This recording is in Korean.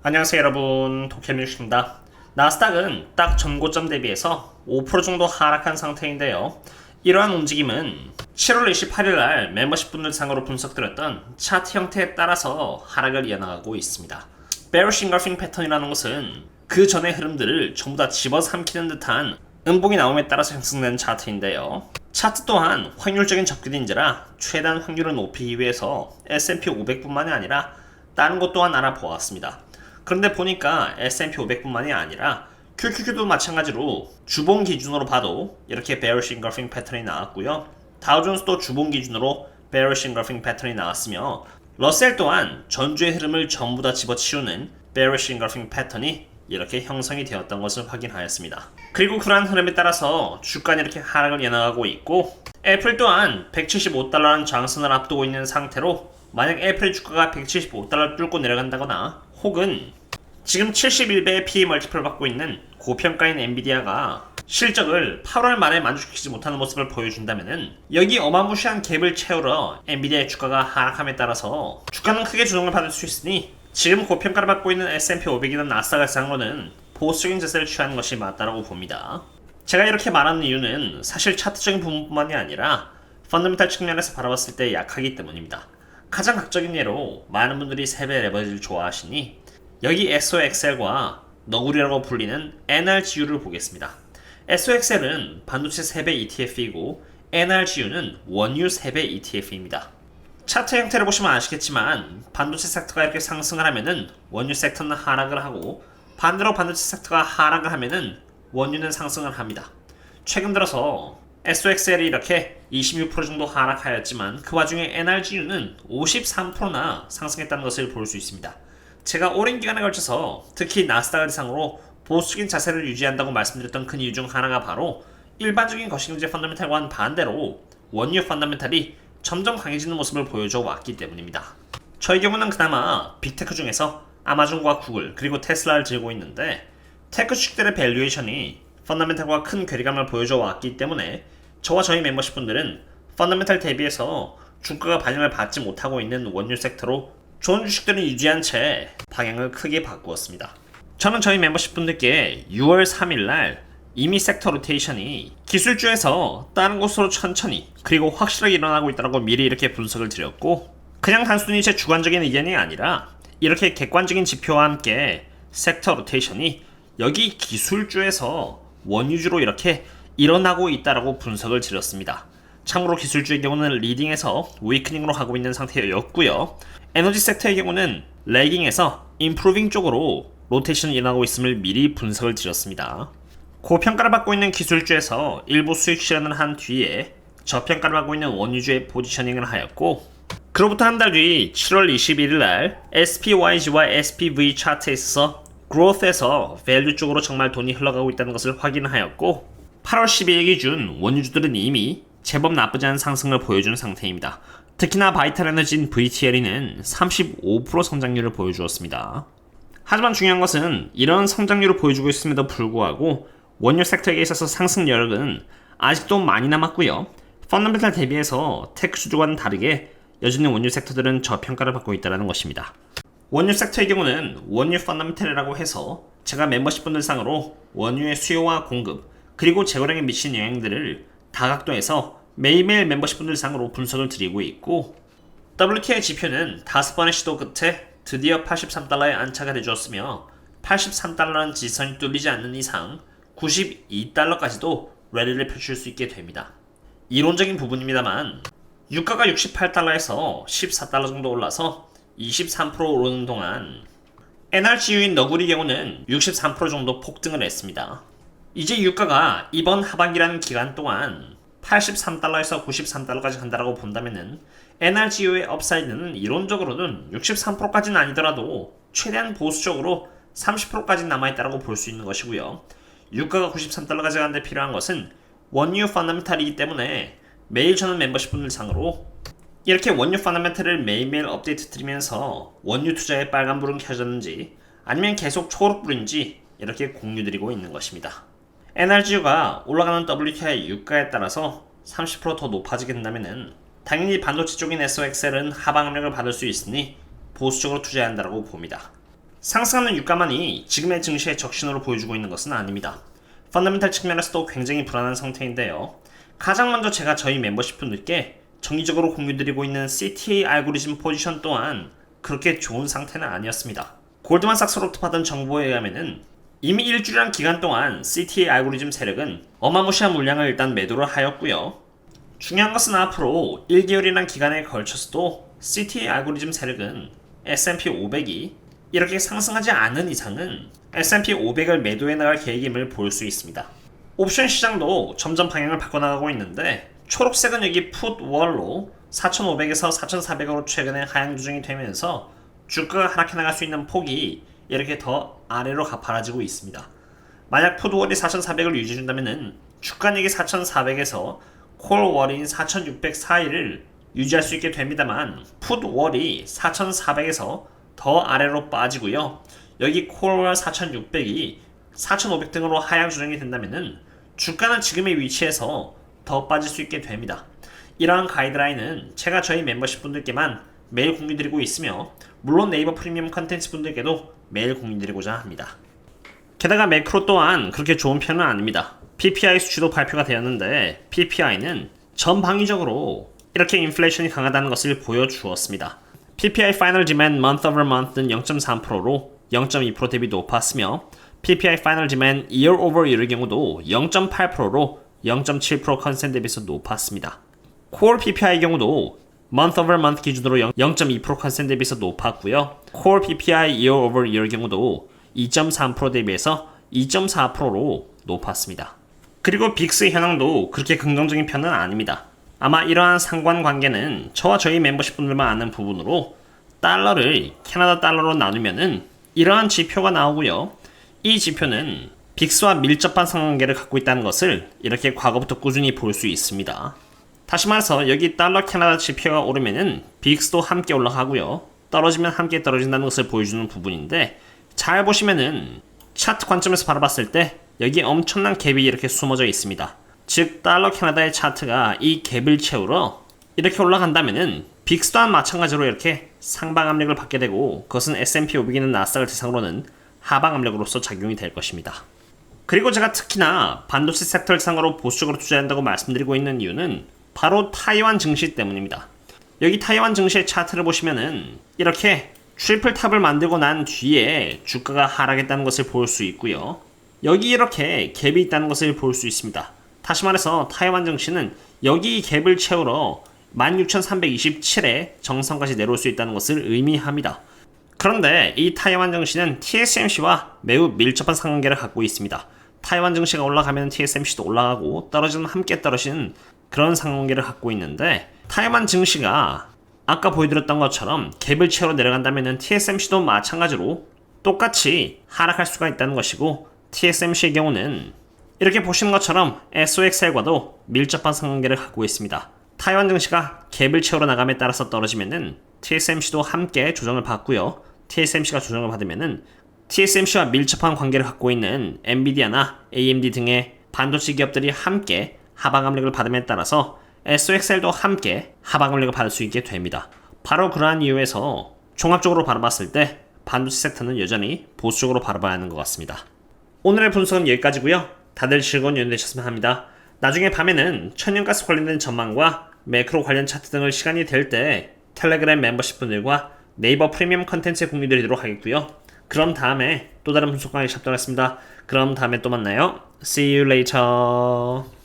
안녕하세요 여러분, 도케뮤식입니다. 나스닥은 딱 전고점 대비해서 5% 정도 하락한 상태인데요. 이러한 움직임은 7월 28일 날 멤버십 분들 상으로 분석드렸던 차트 형태에 따라서 하락을 이어나가고 있습니다. bearish engulfing 패턴이라는 것은 그 전의 흐름들을 전부 다 집어삼키는 듯한 음봉이 나옴에 따라서 형성된 차트인데요. 차트 또한 확률적인 접근인지라 최대한 확률을 높이기 위해서 S&P 500뿐만이 아니라 다른 것 또한 알아보았습니다. 그런데 보니까 S&P 500뿐만이 아니라 QQQ도 마찬가지로 주봉 기준으로 봐도 이렇게 bearish engulfing 패턴이 나왔고요. 다우존스도 주봉 기준으로 bearish engulfing 패턴이 나왔으며 러셀 또한 전주의 흐름을 전부 다 집어치우는 bearish engulfing 패턴이 이렇게 형성이 되었던 것을 확인하였습니다. 그리고 그러한 흐름에 따라서 주가는 이렇게 하락을 이어나가고 있고 애플 또한 175달러라는 장선을 앞두고 있는 상태로 만약 애플의 주가가 175달러를 뚫고 내려간다거나 혹은 지금 71배의 PE 멀티플을 받고 있는 고평가인 엔비디아가 실적을 8월 말에 만족시키지 못하는 모습을 보여준다면은 여기 어마무시한 갭을 채우러 엔비디아의 주가가 하락함에 따라서 주가는 크게 조정을 받을 수 있으니 지금 고평가를 받고 있는 S&P 500이나 나스닥을 상으로는 보수적인 자세를 취하는 것이 맞다라고 봅니다. 제가 이렇게 말하는 이유는 사실 차트적인 부분뿐만이 아니라 펀더멘탈 측면에서 바라봤을 때 약하기 때문입니다. 가장 극적인 예로 많은 분들이 3배 레버리지를 좋아하시니 여기 SOXL과 너구리라고 불리는 NRGU를 보겠습니다. SOXL은 반도체 3배 ETF이고 NRGU는 원유 3배 ETF입니다. 차트 형태를 보시면 아시겠지만 반도체 섹터가 이렇게 상승을 하면은 원유 섹터는 하락을 하고 반대로 반도체 섹터가 하락을 하면은 원유는 상승을 합니다. 최근 들어서 SOXL이 이렇게 26% 정도 하락하였지만 그 와중에 NRGU는 53%나 상승했다는 것을 볼 수 있습니다. 제가 오랜 기간에 걸쳐서 특히 나스닥을 대상으로 보수적인 자세를 유지한다고 말씀드렸던 그 이유 중 하나가 바로 일반적인 거시경제 펀더멘탈과는 반대로 원유 펀더멘탈이 점점 강해지는 모습을 보여줘 왔기 때문입니다. 저희 경우는 그나마 빅테크 중에서 아마존과 구글 그리고 테슬라를 들고 있는데 테크 주식들의 밸류에이션이 펀더멘탈과 큰 괴리감을 보여줘 왔기 때문에 저와 저희 멤버십 분들은 펀더멘탈 대비해서 주가가 반영을 받지 못하고 있는 원유 섹터로 좋은 주식들을 유지한 채 방향을 크게 바꾸었습니다. 저는 저희 멤버십 분들께 6월 3일날 이미 섹터 로테이션이 기술주에서 다른 곳으로 천천히 그리고 확실하게 일어나고 있다고 미리 이렇게 분석을 드렸고 그냥 단순히 제 주관적인 의견이 아니라 이렇게 객관적인 지표와 함께 섹터 로테이션이 여기 기술주에서 원유주로 이렇게 일어나고 있다고 분석을 드렸습니다. 참고로 기술주의 경우는 리딩에서 위크닝으로 가고 있는 상태였고요. 에너지 섹터의 경우는 레깅에서 임프루빙 쪽으로 로테이션이 일어나고 있음을 미리 분석을 드렸습니다. 고평가를 받고 있는 기술주에서 일부 수익 실현을 한 뒤에 저평가를 받고 있는 원유주에 포지셔닝을 하였고 그로부터 한 달 뒤 7월 21일 날 SPYG와 SPV 차트에 있어서 growth에서 value 쪽으로 정말 돈이 흘러가고 있다는 것을 확인하였고 8월 12일 기준 원유주들은 이미 제법 나쁘지 않은 상승을 보여준 상태입니다. 특히나 바이탈 에너지인 VTLE는 35% 성장률을 보여주었습니다. 하지만 중요한 것은 이런 성장률을 보여주고 있음에도 불구하고 원유 섹터에 있어서 상승 여력은 아직도 많이 남았고요. 펀더멘탈 대비해서 테크 주주와는 다르게 여전히 원유 섹터들은 저평가를 받고 있다는 것입니다. 원유 섹터의 경우는 원유 펀더멘탈이라고 해서 제가 멤버십 분들 상으로 원유의 수요와 공급 그리고 재고량에 미친 영향들을 다각도에서 매일매일 멤버십 분들 상으로 분석을 드리고 있고 WTI 지표는 5번의 시도 끝에 드디어 83달러에 안착이 되주었으며 83달러라는 지선이 뚫리지 않는 이상 92달러까지도 랠리를 펼칠 수 있게 됩니다. 이론적인 부분입니다만 유가가 68달러에서 14달러 정도 올라서 23% 오르는 동안 NRGU인 너구리 경우는 63% 정도 폭등을 했습니다. 이제 유가가 이번 하반기라는 기간 동안 83달러에서 93달러까지 간다라고 본다면은 NRGU의 업사이드는 이론적으로는 63%까지는 아니더라도 최대한 보수적으로 30%까지 남아있다라고 볼 수 있는 것이고요. 유가가 93달러까지 가는데 필요한 것은 원유 펀더멘탈이기 때문에 매일 저는 멤버십 분들 상으로 이렇게 원유 펀더멘탈을 매일매일 업데이트 드리면서 원유 투자에 빨간불은 켜졌는지 아니면 계속 초록불인지 이렇게 공유드리고 있는 것입니다. NRGU가 올라가는 WTI 유가에 따라서 30%더 높아지게 된다면 당연히 반도체 쪽인 SOXL은 하방 압력을 받을 수 있으니 보수적으로 투자해야 한다고 봅니다. 상승하는 유가만이 지금의 증시의 적신호를 보여주고 있는 것은 아닙니다. 펀더멘탈 측면에서도 굉장히 불안한 상태인데요. 가장 먼저 제가 저희 멤버십 분들께 정기적으로 공유드리고 있는 CTA 알고리즘 포지션 또한 그렇게 좋은 상태는 아니었습니다. 골드만삭스로부터 받은 정보에 의하면은 이미 일주일이란 기간 동안 CTA 알고리즘 세력은 어마무시한 물량을 일단 매도를 하였고요. 중요한 것은 앞으로 1개월이란 기간에 걸쳐서도 CTA 알고리즘 세력은 S&P 500이 이렇게 상승하지 않은 이상은 S&P 500을 매도해 나갈 계획임을 볼 수 있습니다. 옵션 시장도 점점 방향을 바꿔나가고 있는데 초록색은 여기 풋월로 4,500에서 4,400으로 최근에 하향 조정이 되면서 주가가 하락해 나갈 수 있는 폭이 이렇게 더 아래로 가파라지고 있습니다. 만약 풋월이 4,400을 유지해준다면 주가는 여기 4,400에서 콜월인 4,600 사이를 유지할 수 있게 됩니다만 풋월이 4,400에서 더 아래로 빠지고요. 여기 콜월 4,600이 4,500 등으로 하향 조정이 된다면 주가는 지금의 위치에서 더 빠질 수 있게 됩니다. 이러한 가이드라인은 제가 저희 멤버십 분들께만 매일 공유드리고 있으며 물론 네이버 프리미엄 컨텐츠 분들께도 매일 공유드리고자 합니다. 게다가 매크로 또한 그렇게 좋은 편은 아닙니다. PPI 수치도 발표가 되었는데 PPI는 전방위적으로 이렇게 인플레이션이 강하다는 것을 보여주었습니다. PPI Final Demand Month over Month는 0.3%로 0.2% 대비 높았으며 PPI Final Demand Year over Year의 경우도 0.8%로 0.7% 컨센 대비해서 높았습니다. Core PPI의 경우도 Month over Month 기준으로 0.2% 컨센 대비해서 높았고요. Core PPI Year over Year의 경우도 2.3% 대비해서 2.4%로 높았습니다. 그리고 빅스의 현황도 그렇게 긍정적인 편은 아닙니다. 아마 이러한 상관관계는 저와 저희 멤버십 분들만 아는 부분으로 달러를 캐나다 달러로 나누면은 이러한 지표가 나오고요. 이 지표는 빅스와 밀접한 상관관계를 갖고 있다는 것을 이렇게 과거부터 꾸준히 볼 수 있습니다. 다시 말해서 여기 달러 캐나다 지표가 오르면은 빅스도 함께 올라가고요. 떨어지면 함께 떨어진다는 것을 보여주는 부분인데 잘 보시면은 차트 관점에서 바라봤을 때 여기 엄청난 갭이 이렇게 숨어져 있습니다. 즉 달러 캐나다의 차트가 이 갭을 채우러 이렇게 올라간다면은 빅스 또한 마찬가지로 이렇게 상방 압력을 받게 되고 그것은 S&P 500이나 나스닥을 대상으로는 하방 압력으로서 작용이 될 것입니다. 그리고 제가 특히나 반도체 섹터를 상으로 보수적으로 투자한다고 말씀드리고 있는 이유는 바로 타이완 증시 때문입니다. 여기 타이완 증시의 차트를 보시면은 이렇게 트리플 탑을 만들고 난 뒤에 주가가 하락했다는 것을 볼 수 있고요. 여기 이렇게 갭이 있다는 것을 볼 수 있습니다. 다시 말해서 타이완 증시는 여기 갭을 채우러 16,327에 정상까지 내려올 수 있다는 것을 의미합니다. 그런데 이 타이완 증시는 TSMC와 매우 밀접한 상관계를 갖고 있습니다. 타이완 증시가 올라가면 TSMC도 올라가고 떨어지면 함께 떨어지는 그런 상관계를 갖고 있는데 타이완 증시가 아까 보여드렸던 것처럼 갭을 채우러 내려간다면 TSMC도 마찬가지로 똑같이 하락할 수가 있다는 것이고 TSMC의 경우는 이렇게 보시는 것처럼 SOXL과도 밀접한 상관계를 갖고 있습니다. 타이완 증시가 갭을 채우러 나감에 따라서 떨어지면은 TSMC도 함께 조정을 받고요. TSMC가 조정을 받으면은 TSMC와 밀접한 관계를 갖고 있는 엔비디아나 AMD 등의 반도체 기업들이 함께 하방 압력을 받음에 따라서 SOXL도 함께 하방 압력을 받을 수 있게 됩니다. 바로 그러한 이유에서 종합적으로 바라봤을 때 반도체 섹터는 여전히 보수적으로 바라봐야 하는 것 같습니다. 오늘의 분석은 여기까지고요. 다들 즐거운 연휴 되셨으면 합니다. 나중에 밤에는 천연가스 관련된 전망과 매크로 관련 차트 등을 시간이 될 때 텔레그램 멤버십 분들과 네이버 프리미엄 컨텐츠에 공유드리도록 하겠고요. 그럼 다음에 또 다른 분석 강의 잡도록 하겠습니다. 그럼 다음에 또 만나요. See you later.